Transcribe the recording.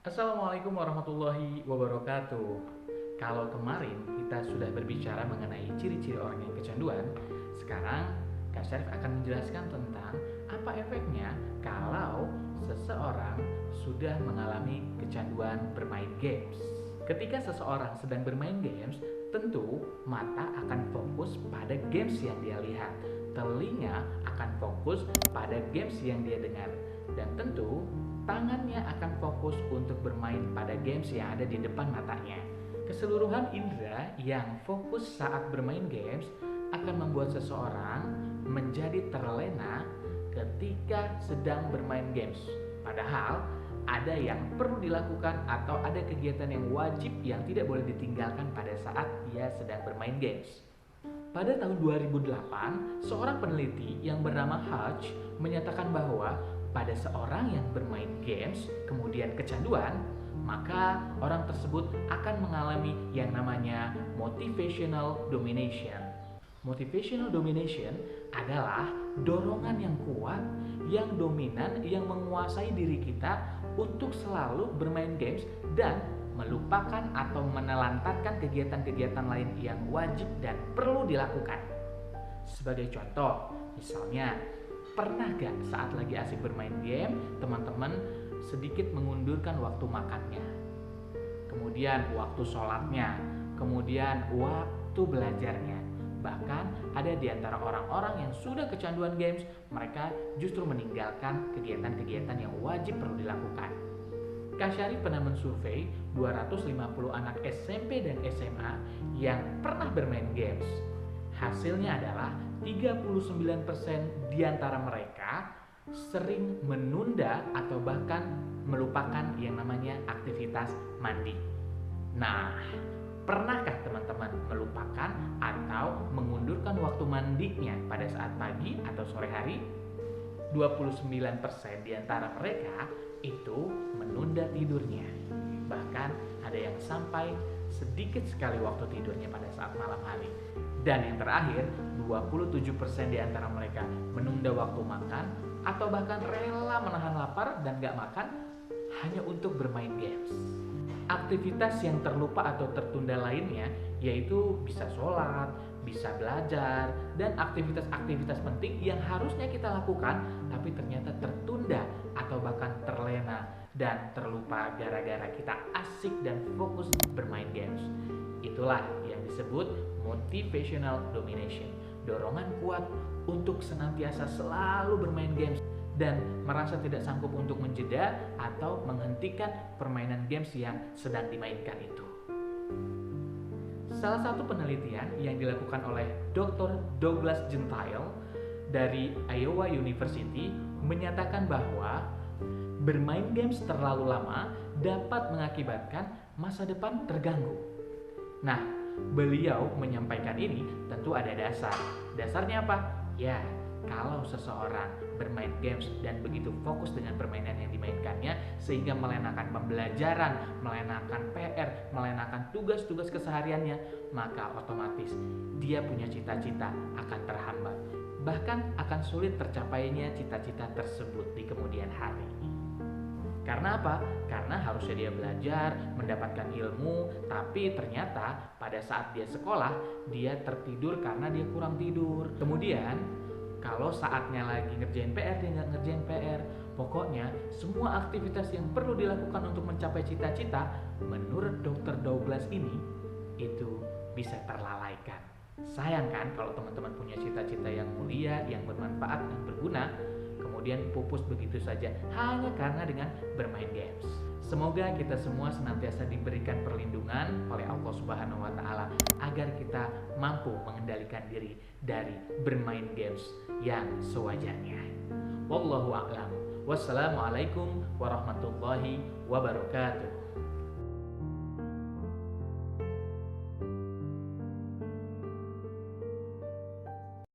Assalamualaikum warahmatullahi wabarakatuh. Kalau kemarin kita sudah berbicara mengenai ciri-ciri orang yang kecanduan, sekarang Kak Syarif akan menjelaskan tentang apa efeknya kalau seseorang sudah mengalami kecanduan bermain games. Ketika seseorang sedang bermain games, tentu mata akan fokus pada games yang dia lihat, telinga akan fokus pada games yang dia dengar, dan tentu tangannya akan fokus untuk bermain pada games yang ada di depan matanya. Keseluruhan indera yang fokus saat bermain games akan membuat seseorang menjadi terlena ketika sedang bermain games. Padahal ada yang perlu dilakukan atau ada kegiatan yang wajib yang tidak boleh ditinggalkan pada saat ia sedang bermain games. Pada tahun 2008, seorang peneliti yang bernama Hodge menyatakan bahwa pada seorang yang bermain games kemudian kecanduan, maka orang tersebut akan mengalami yang namanya motivational domination. Motivational domination adalah dorongan yang kuat, yang dominan, yang menguasai diri kita untuk selalu bermain games dan melupakan atau menelantarkan kegiatan-kegiatan lain yang wajib dan perlu dilakukan. Sebagai contoh, misalnya, pernah gak saat lagi asik bermain game, teman-teman sedikit mengundurkan waktu makannya, kemudian waktu sholatnya, kemudian waktu belajarnya. Bahkan ada di antara orang-orang yang sudah kecanduan games, mereka justru meninggalkan kegiatan-kegiatan yang wajib perlu dilakukan. Kak Syarif pernah mensurvei 250 anak SMP dan SMA yang pernah bermain games. Hasilnya adalah 39% di antara mereka sering menunda atau bahkan melupakan yang namanya aktivitas mandi. Nah, pernahkah teman-teman melupakan atau mengundurkan waktu mandinya pada saat pagi atau sore hari? 29% di antara mereka itu menunda tidurnya. Bahkan ada yang sampai sedikit sekali waktu tidurnya pada saat malam hari. Dan yang terakhir, 27% di antara mereka menunda waktu makan atau bahkan rela menahan lapar dan gak makan hanya untuk bermain games. Aktivitas yang terlupa atau tertunda lainnya yaitu bisa sholat, bisa belajar, dan aktivitas-aktivitas penting yang harusnya kita lakukan tapi ternyata tertunda atau bahkan terlena dan terlupa gara-gara kita asik dan fokus bermain games. Itulah yang disebut motivational domination, dorongan kuat untuk senantiasa selalu bermain games dan merasa tidak sanggup untuk menjeda atau menghentikan permainan games yang sedang dimainkan itu. Salah satu penelitian yang dilakukan oleh Dr. Douglas Gentile dari Iowa University menyatakan bahwa bermain games terlalu lama dapat mengakibatkan masa depan terganggu. Nah, beliau menyampaikan ini tentu ada dasar. Dasarnya apa? Ya, kalau seseorang bermain games dan begitu fokus dengan permainan yang dimainkannya sehingga melenakan pembelajaran, melenakan PR, melenakan tugas-tugas kesehariannya, maka otomatis dia punya cita-cita akan terhambat. Bahkan akan sulit tercapainya cita-cita tersebut di kemudian hari. Karena apa? Karena harusnya dia belajar, mendapatkan ilmu, tapi ternyata pada saat dia sekolah, dia tertidur karena dia kurang tidur. Kemudian, kalau saatnya lagi ngerjain PR, dia nggak ngerjain PR. Pokoknya, semua aktivitas yang perlu dilakukan untuk mencapai cita-cita, menurut Dr. Douglas ini, itu bisa terlalaikan. Sayang kan kalau teman-teman punya cita-cita yang mulia, yang bermanfaat, dan berguna, kemudian pupus begitu saja hanya karena dengan bermain games. Semoga kita semua senantiasa diberikan perlindungan oleh Allah Subhanahu wa taala agar kita mampu mengendalikan diri dari bermain games yang sewajarnya. Wallahu a'lam. Wassalamualaikum warahmatullahi wabarakatuh.